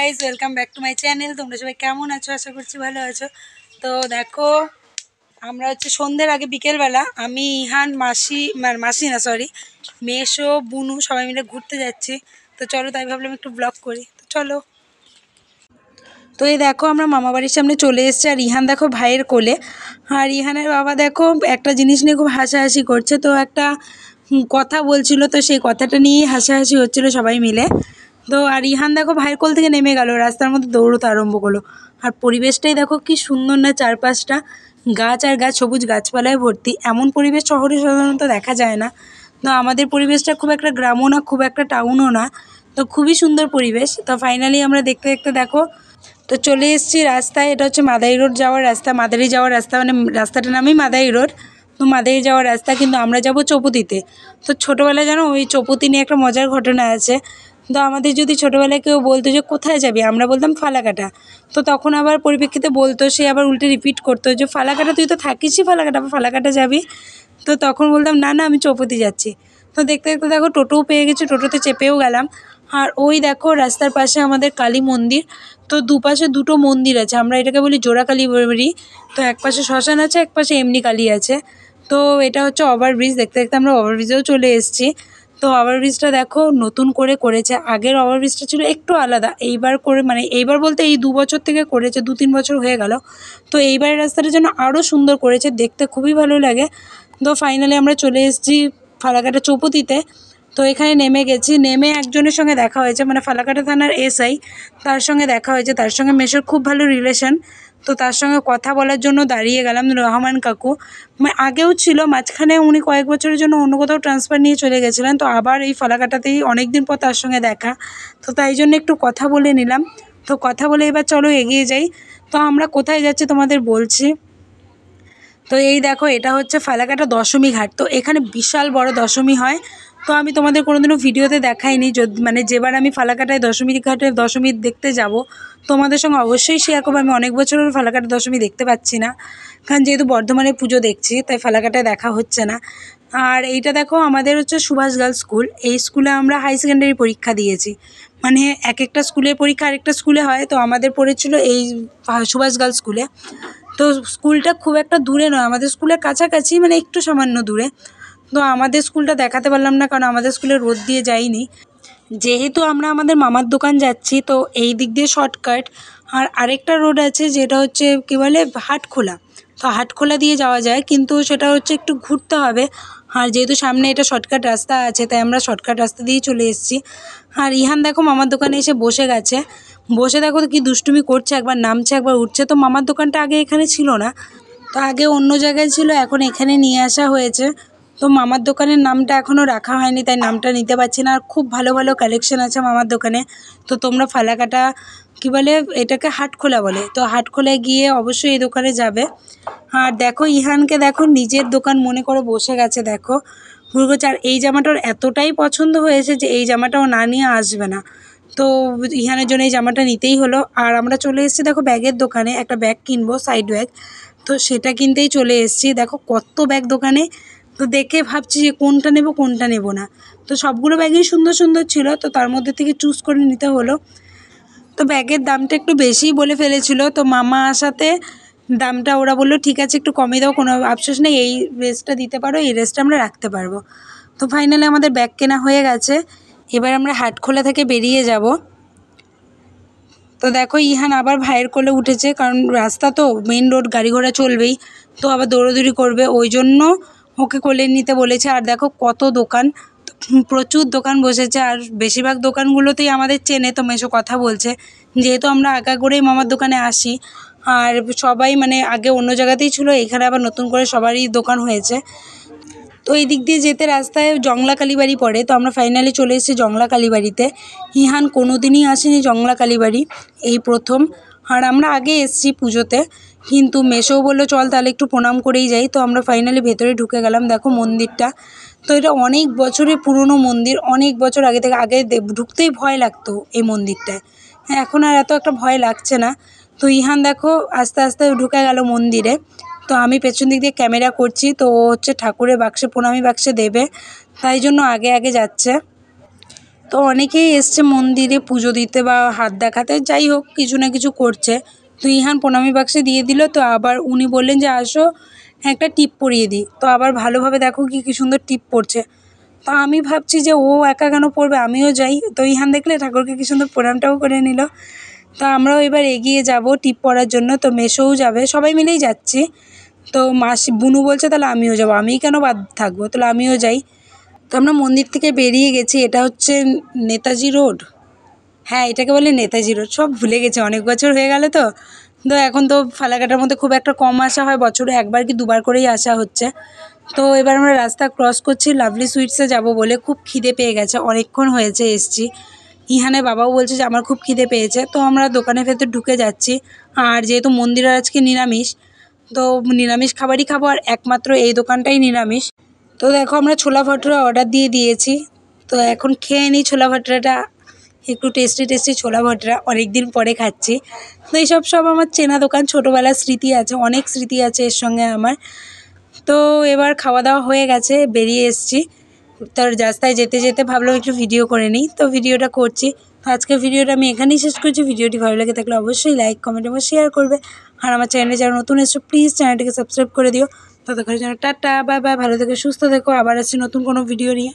Guys, welcome back to my channel. তোমরা সবাই কেমন আছো? আশা করছি ভালো আছো। তো দেখো, আমরা হচ্ছে সন্ধ্যের আগে বিকেলবেলা আমি ইহান মাসি না সরি মেশো বুনু সবাই মিলে ঘুরতে যাচ্ছি। তো চলো, তাই ভাবলাম একটু ব্লগ করি। তো চলো। তো এই দেখো, আমরা মামাবাড়ির সামনে চলে এসেছি, আর ইহান দেখো ভাইয়ের কোলে। আর ইহানের বাবা দেখো একটা জিনিস নিয়ে খুব হাসাহাসি করছে। তো একটা কথা বলছিল, তো সেই কথাটা নিয়েই হাসাহাসি হচ্ছিলো সবাই মিলে। তো আর ইহান দেখো ভাইয়ের কোল থেকে নেমে গেল, রাস্তার মধ্যে দৌড়তে আরম্ভ করলো। আর পরিবেশটাই দেখো কি সুন্দর না, চারপাশটা গাছ আর গাছ, সবুজ গাছপালায় ভর্তি। এমন পরিবেশ শহরে সাধারণত দেখা যায় না। তো আমাদের পরিবেশটা খুব একটা গ্রামও না, খুব একটা টাউনও না, তো খুবই সুন্দর পরিবেশ। তো ফাইনালি আমরা দেখতে দেখতে দেখো তো চলে এসেছি রাস্তায়। এটা হচ্ছে মাদারি রোড যাওয়ার রাস্তা, মাদারি যাওয়ার রাস্তা, মানে রাস্তাটার নামই মাদারি রোড। তো মাদারি যাওয়ার রাস্তা, কিন্তু আমরা যাব চৌপতিতে। তো ছোটোবেলায় জানো ওই চৌপতি নিয়ে একটা মজার ঘটনা আছে। তো আমাদের যদি ছোটোবেলায় কেউ বলতো যে কোথায় যাবি, আমরা বলতাম ফালাকাটা। তো তখন আবার পরিপ্রেক্ষিতে বলতো, সে আবার উল্টে রিপিট করতো যে ফালাকাটা, তুই তো থাকিসই ফালাকাটা, আবার ফালাকাটা যাবি। তো তখন বলতাম না না, আমি চৌপতি যাচ্ছি। তো দেখতে দেখতে দেখো টোটোও পেয়ে গেছি, টোটোতে চেপেও গেলাম। আর ওই দেখো রাস্তার পাশে আমাদের কালী মন্দির। তো দুপাশে দুটো মন্দির আছে, আমরা এটাকে বলি জোড়া কালী বলি। তো এক পাশে শ্মশান আছে, এক পাশে এমনি কালী আছে। তো এটা হচ্ছে ওভারব্রিজ। দেখতে দেখতে আমরা ওভারব্রিজেও চলে এসেছি। তো ওভারব্রিজটা দেখো নতুন করে করেছে, আগের ওভারব্রিজটা ছিল একটু আলাদা। এইবার করে, মানে এইবার বলতে এই 2 বছর থেকে করেছে, 2-3 বছর হয়ে গেল। তো এইবারের রাস্তাটা যেন আরও সুন্দর করেছে, দেখতে খুবই ভালো লাগে। তো ফাইনালি আমরা চলে এসেছি ফালাকাটা চৌপতিতে। তো এখানে নেমে গেছি, নেমে একজনের সঙ্গে দেখা হয়েছে, মানে ফালাকাটা থানার এসআই, তার সঙ্গে দেখা হয়েছে। তার সঙ্গে মেশোর খুব ভালো রিলেশন। তো তার সঙ্গে কথা বলার জন্য দাঁড়িয়ে গেলাম। রহমান কাকু আগেও ছিল, মাঝখানে উনি কয়েক বছরের জন্য অন্য কোথাও ট্রান্সফার নিয়ে চলে গেছিলেন। তো আবার এই ফালাকাটাতেই অনেক দিন পর তার সঙ্গে দেখা। তো তাই জন্য একটু কথা বলে নিলাম। তো কথা বলে এবার চলো এগিয়ে যাই। তো আমরা কোথায় যাচ্ছি তোমাদের বলছি। তো এই দেখো, এটা হচ্ছে ফালাকাটা দশমী ঘাট। তো এখানে বিশাল বড় দশমী হয়। তো আমি তোমাদের কোনোদিনও ভিডিওতে দেখাইনি, মানে যেবার আমি ফালাকাটায় দশমী ঘাটে দশমী দেখতে যাব, তোমাদের সঙ্গে অবশ্যই শেয়ার করবো। আমি অনেক বছর ফালাকাটা দশমী দেখতে পাচ্ছি না, কারণ যেহেতু বর্ধমানে পুজো দেখছি, তাই ফালাকাটায় দেখা হচ্ছে না। আর এইটা দেখো, আমাদের হচ্ছে সুভাষ গার্লস স্কুল। এই স্কুলে আমরা হাই সেকেন্ডারি পরীক্ষা দিয়েছি, মানে এক একটা স্কুলের পরীক্ষা আরেকটা স্কুলে হয়। তো আমাদের পড়েছিল এই সুভাষ গার্লস স্কুলে। তো স্কুলটা খুব একটা দূরে নয়, আমাদের স্কুলের কাছাকাছি, মানে একটু সামান্য দূরে। তো আমাদের স্কুলটা দেখাতে পারলাম না, কারণ আমাদের স্কুলে রোড দিয়ে যাইনি। যেহেতু আমরা আমাদের মামার দোকান যাচ্ছি, তো এই দিক দিয়ে শর্টকাট। আর আরেকটা রোড আছে, যেটা হচ্ছে কী বলে, হাটখোলা। তো হাটখোলা দিয়ে যাওয়া যায়, কিন্তু সেটা হচ্ছে একটু ঘুরতে হবে। আর যেহেতু সামনে এটা শর্টকাট রাস্তা আছে, তাই আমরা শর্টকাট রাস্তা দিয়েই চলে এসেছি। আর ইহান দেখো মামার দোকানে এসে বসে গেছে। বসে দেখো কি দুষ্টুমি করছে, একবার নামছে একবার উঠছে। তো মামার দোকানটা আগে এখানে ছিল না, তো আগে অন্য জায়গায় ছিল, এখন এখানে নিয়ে আসা হয়েছে। তো মামার দোকানের নামটা এখনও রাখা হয়নি, তাই নামটা নিতে পারছি না। আর খুব ভালো ভালো কালেকশন আছে মামার দোকানে। তো তোমরা ফালাকাটা কী বলে, এটাকে হাটখোলা বলে, তো হাটখোলায় গিয়ে অবশ্যই এই দোকানে যাবে। আর দেখো ইহানকে দেখো নিজের দোকান মনে করে বসে গেছে, দেখো ঘুরঘুরছে। আর এই জামাটার এতটাই পছন্দ হয়েছে যে এই জামাটাও না নিয়ে আসবে না। তো ইহানের জন্য এই জামাটা নিতেই হলো। আর আমরা চলে এসেছি দেখো ব্যাগের দোকানে, একটা ব্যাগ কিনবো, সাইড ব্যাগ। তো সেটা কিনতেই চলে এসেছি। দেখো কত ব্যাগ দোকানে। তো দেখে ভাবছি যে কোনটা নেব কোনটা নেব না। তো সবগুলো ব্যাগই সুন্দর সুন্দর ছিল, তো তার মধ্যে থেকে চুজ করে নিতে হলো। তো ব্যাগের দামটা একটু বেশিই বলে ফেলেছিল, তো মামা আসাতে দামটা ওরা বললো ঠিক আছে একটু কমিয়ে দাও, কোনো আফসোস নেই, এই রেসটা দিতে পারো, এই রেসটা আমরা রাখতে পারবো। তো ফাইনালি আমাদের ব্যাগ কেনা হয়ে গেছে। এবার আমরা হাটখোলা থেকে বেরিয়ে যাব। তো দেখো ইহান আবার ভাইয়ের কোলে উঠেছে, কারণ রাস্তা তো মেন রোড, গাড়ি ঘোড়া চলবেই, তো আবার দৌড়োদৌড়ি করবে, ওই জন্য ওকে কোলে নিতে বলেছে। আর দেখো কত দোকান, প্রচুর দোকান বসেছে। আর বেশিরভাগ দোকানগুলোতেই আমাদের চেনে, তো মেশো কথা বলছে, যেহেতু আমরা আগাগোড়াই মামার দোকানে আসি। আর সবাই মানে আগে অন্য জায়গাতেই ছিল, এখানে আবার নতুন করে সবারই দোকান হয়েছে। তো এই দিক দিয়ে যেতে রাস্তায় জংলা কালীবাড়ি পড়ে। তো আমরা ফাইনালি চলে এসেছি জংলা কালীবাড়িতে। ইহান কোনো দিনই আসেনি জংলা কালীবাড়ি, এই প্রথম। আর আমরা আগে এসেছি পুজোতে, কিন্তু মেসোও বললো চল তাহলে একটু প্রণাম করেই যাই। তো আমরা ফাইনালি ভেতরে ঢুকে গেলাম। দেখো মন্দিরটা, তো এটা অনেক বছরের পুরনো মন্দির, অনেক বছর আগে থেকে। আগে ঢুকতেই ভয় লাগতো এই মন্দিরটায়, হ্যাঁ এখন আর এত একটা ভয় লাগছে না। তো ইহান দেখো আস্তে আস্তে ঢুকে গেল মন্দিরে। তো আমি পেছন দিক দিয়ে ক্যামেরা করছি, তো ও হচ্ছে ঠাকুরের বাক্সে, প্রণামী বাক্সে দেবে, তাই জন্য আগে আগে যাচ্ছে। তো অনেকেই এসছে মন্দিরে পুজো দিতে বা হাত দেখাতে, যাই হোক কিছু না কিছু করছে। তো ইহান প্রণামী বাক্সে দিয়ে দিল, তো আবার উনি বললেন যে আসো একটা টিপ পরিয়ে দিই। তো আবার ভালোভাবে দেখো কি সুন্দর টিপ পড়ছে। তো আমি ভাবছি যে ও একা কেন পড়বে, আমিও যাই। তো ইহান দেখলে ঠাকুরকে কি সুন্দর প্রণামটাও করে নিল। তো আমরাও এবার এগিয়ে যাব টিপ পড়ার জন্য। তো মেসোও যাবে, সবাই মিলেই যাচ্ছি। তো মাসি বুনু বলছে তাহলে আমিও যাবো, আমিই কেন বাদ থাকবো, তাহলে আমিও যাই। তো আমরা মন্দির থেকে বেরিয়ে গেছি, এটা হচ্ছে নেতাজি রোড। হ্যাঁ, এটাকে বলে নেতাজি রোড, সব ভুলে গেছি, অনেক বছর হয়ে গেল তো। তো এখন তো ফালাকাটার মধ্যে খুব একটা কম আসা হয়, বছরে একবার কি দুবার করেই আসা হচ্ছে। তো এবার আমরা রাস্তা ক্রস করছি লাভলি সুইটসে যাব বলে, খুব খিদে পেয়ে গেছে, অনেকক্ষণ হয়েছে এসছি। ইহানের বাবাও বলছে যে আমার খুব খিদে পেয়েছে। তো আমরা দোকানের ভেতর ঢুকে যাচ্ছি। আর যেহেতু মন্দিরের আজকে নিরামিষ, তো নিরামিষ খাবারই খাবো, আর একমাত্র এই দোকানটাই নিরামিষ। তো দেখো আমরা ছোলা ভাটুরা অর্ডার দিয়ে দিয়েছি। তো এখন খেয়ে নিই ছোলা ভাটুরাটা, একটু টেস্টি টেস্টি ছোলা ভাটুরা, অনেক দিন পরে খাচ্ছি। তো এইসব সব আমার চেনা দোকান, ছোটোবেলার স্মৃতি আছে, অনেক স্মৃতি আছে এর সঙ্গে আমার। তো এবার খাওয়া দাওয়া হয়ে গেছে, বেরিয়ে এসেছি। তার রাস্তায় যেতে যেতে ভাবলাম একটু ভিডিও করে নিই, তো ভিডিওটা করছি। তো আজকের ভিডিওটা আমি এখানেই শেষ করছি। ভিডিওটি ভালো লাগে থাকলে অবশ্যই লাইক, কমেন্ট এবং শেয়ার করবে। আর আমার চ্যানেলে যারা নতুন এসেছো প্লিজ চ্যানেলটিকে সাবস্ক্রাইব করে দিও। ততক্ষণের জন্য টাটা, বাই বাই, ভালো থেকো, সুস্থ থেকো, আবার আসছি নতুন কোনো ভিডিও নিয়ে।